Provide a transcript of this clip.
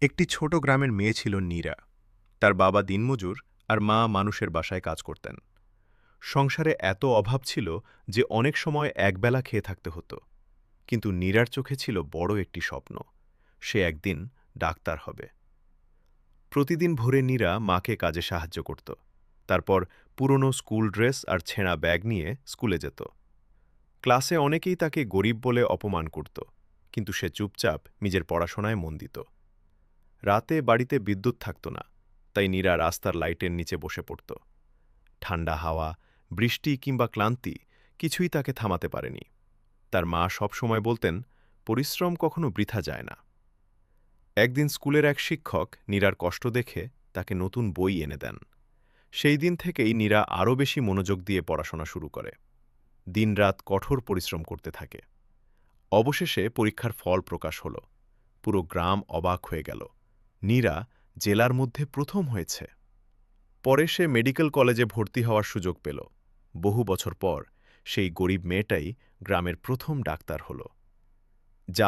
একটি ছোট গ্রামের মেয়ে ছিল নীরা। তার বাবা দিনমজুর আর মা মানুষের বাসায় কাজ করতেন। সংসারে এত অভাব ছিল যে অনেক সময় একবেলা খেয়ে থাকতে হতো। কিন্তু নীরার চোখে ছিল বড় একটি স্বপ্ন। সে একদিন ডাক্তার হবে। প্রতিদিন ভোরে নীরা মাকে কাজে সাহায্য করত। তারপর পুরনো স্কুল ড্রেস আর ছেঁড়া ব্যাগ নিয়ে স্কুলে যেত। ক্লাসে অনেকেই তাকে গরিব বলে অপমান করত, কিন্তু সে চুপচাপ নিজের পড়াশোনায় মন দিত। রাতে বাড়িতে বিদ্যুৎ থাকত না, তাই নীরা রাস্তার লাইটের নিচে বসে পড়ত। ঠান্ডা হাওয়া, বৃষ্টি কিংবা ক্লান্তি কিছুই তাকে থামাতে পারেনি। তার মা সবসময় বলতেন, পরিশ্রম কখনো বৃথা যায় না। একদিন স্কুলের এক শিক্ষক নীরার কষ্ট দেখে তাকে নতুন বই এনে দেন। সেই দিন থেকেই নীরা আরও বেশি মনোযোগ দিয়ে পড়াশোনা শুরু করে। দিনরাত কঠোর পরিশ্রম করতে থাকে। অবশেষে পরীক্ষার ফল প্রকাশ হল। পুরো গ্রাম অবাক হয়ে গেল। নীরা জেলার মধ্যে প্রথম হয়েছে। পরে সে মেডিকেল কলেজে ভর্তি হওয়ার সুযোগ পেল। বহু বছর পর সেই গরিব মেয়েটাই গ্রামের প্রথম ডাক্তার হল।